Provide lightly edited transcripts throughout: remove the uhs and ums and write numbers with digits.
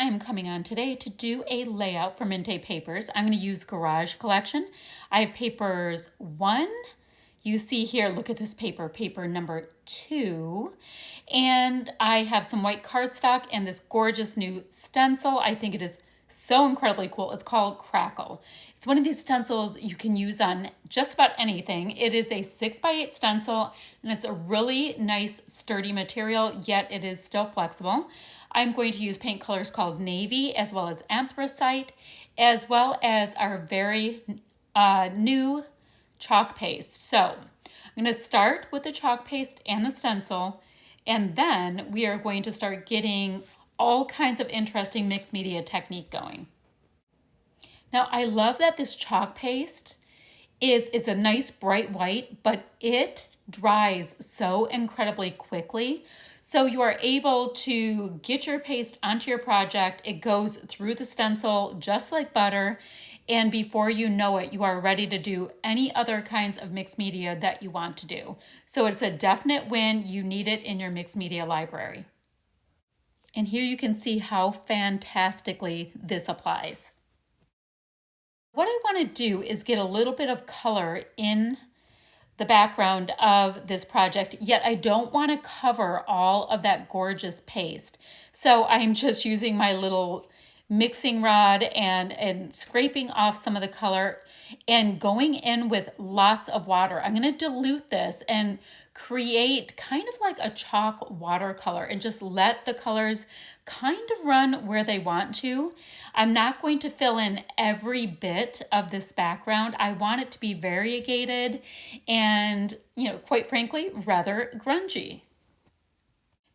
I'm coming on today to do a layout for Mintay papers. I'm going to use Garage Collection. I have papers 1, you see here, look at this paper, paper number 2. And I have some white cardstock and this gorgeous new stencil. I think it is so incredibly cool. It's called Crackle. It's one of these stencils you can use on just about anything. It is a 6x8 stencil and it's a really nice sturdy material, yet it is still flexible. I'm going to use paint colors called Navy as well as Anthracite, as well as our very new chalk paste. So I'm going to start with the chalk paste and the stencil, and then we are going to start getting all kinds of interesting mixed media technique going. Now, I love that this chalk paste it's a nice bright white, but it dries so incredibly quickly. So you are able to get your paste onto your project. It goes through the stencil just like butter. And before you know it, you are ready to do any other kinds of mixed media that you want to do. So it's a definite win. You need it in your mixed media library. And here you can see how fantastically this applies. What I want to do is get a little bit of color in the background of this project, yet I don't want to cover all of that gorgeous paste. So I'm just using my little mixing rod and scraping off some of the color and going in with lots of water. I'm going to dilute this and create kind of like a chalk watercolor and just let the colors kind of run where they want to. I'm not going to fill in every bit of this background. I want it to be variegated and, quite frankly, rather grungy.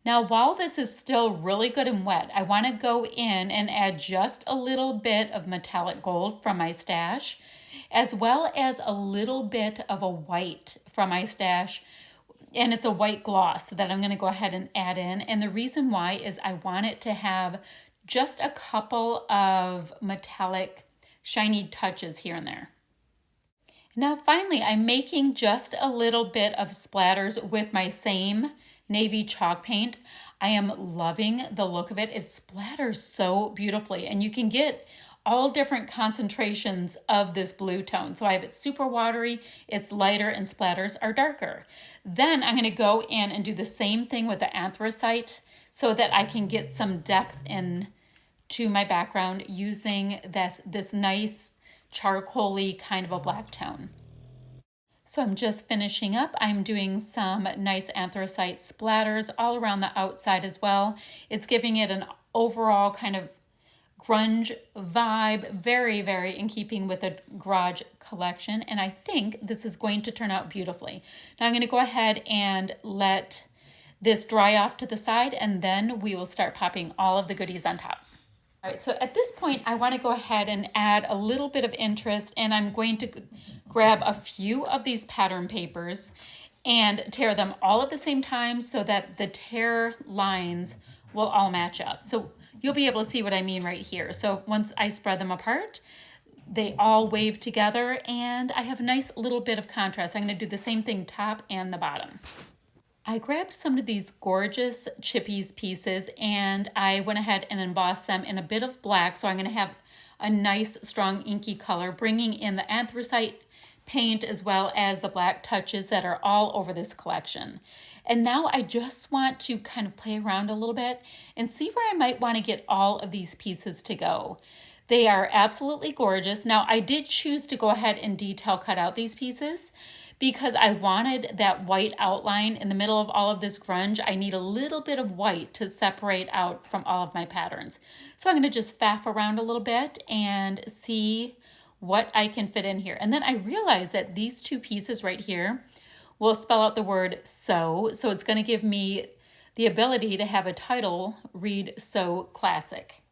Now, while this is still really good and wet, I want to go in and add just a little bit of metallic gold from my stash, as well as a little bit of a white from my stash. And it's a white gloss that I'm going to go ahead and add in. And the reason why is I want it to have just a couple of metallic shiny touches here and there. Now, finally, I'm making just a little bit of splatters with my same navy chalk paint. I am loving the look of it. It splatters so beautifully, and you can get all different concentrations of this blue tone. So I have it super watery, it's lighter, and splatters are darker. Then I'm going to go in and do the same thing with the anthracite so that I can get some depth into my background using this nice charcoaly kind of a black tone. So I'm just finishing up. I'm doing some nice anthracite splatters all around the outside as well. It's giving it an overall kind of grunge vibe, very, very in keeping with the Garage Collection. And I think this is going to turn out beautifully. Now I'm going to go ahead and let this dry off to the side, and then we will start popping all of the goodies on top. All right, so at this point, I want to go ahead and add a little bit of interest, and I'm going to grab a few of these pattern papers and tear them all at the same time so that the tear lines will all match up. So you'll be able to see what I mean right here. So once I spread them apart, they all wave together and I have a nice little bit of contrast. I'm going to do the same thing top and the bottom. I grabbed some of these gorgeous Chippies pieces and I went ahead and embossed them in a bit of black. So I'm going to have a nice strong inky color, bringing in the anthracite paint as well as the black touches that are all over this collection. And now I just want to kind of play around a little bit and see where I might want to get all of these pieces to go. They are absolutely gorgeous. Now I did choose to go ahead and detail cut out these pieces because I wanted that white outline in the middle of all of this grunge. I need a little bit of white to separate out from all of my patterns. So I'm going to just faff around a little bit and see what I can fit in here. And then I realized that these two pieces right here will spell out the word so. So it's going to give me the ability to have a title read So Classic.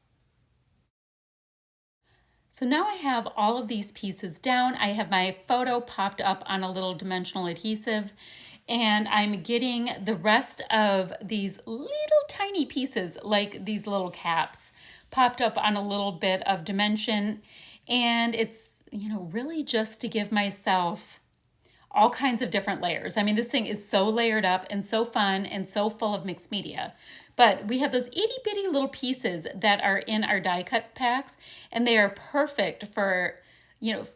So now I have all of these pieces down. I have my photo popped up on a little dimensional adhesive, and I'm getting the rest of these little tiny pieces, like these little caps, popped up on a little bit of dimension. And it's, really just to give myself all kinds of different layers. I mean, this thing is so layered up and so fun and so full of mixed media. But we have those itty bitty little pieces that are in our die cut packs, and they are perfect for,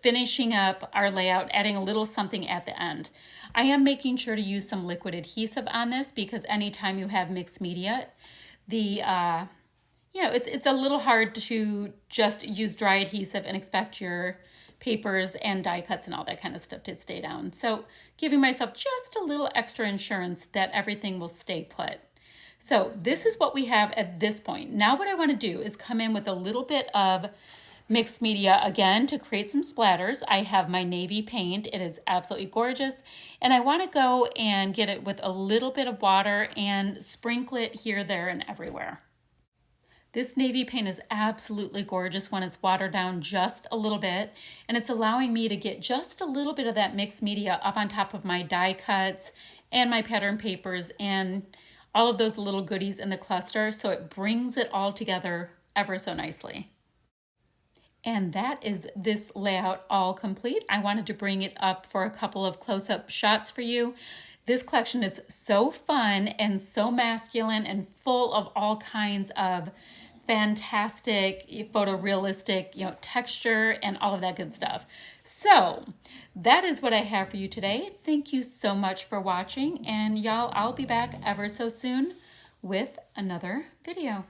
finishing up our layout, adding a little something at the end. I am making sure to use some liquid adhesive on this because anytime you have mixed media, it's a little hard to just use dry adhesive and expect your papers and die cuts and all that kind of stuff to stay down. So giving myself just a little extra insurance that everything will stay put. So this is what we have at this point. Now what I want to do is come in with a little bit of mixed media again to create some splatters. I have my navy paint. It is absolutely gorgeous. And I want to go and get it with a little bit of water and sprinkle it here, there, and everywhere. This navy paint is absolutely gorgeous when it's watered down just a little bit, and it's allowing me to get just a little bit of that mixed media up on top of my die cuts and my pattern papers and all of those little goodies in the cluster, so it brings it all together ever so nicely. And that is this layout all complete. I wanted to bring it up for a couple of close-up shots for you. This collection is so fun and so masculine and full of all kinds of fantastic photorealistic texture and all of that good stuff. So that is what I have for you today. Thank you so much for watching, and y'all, I'll be back ever so soon with another video.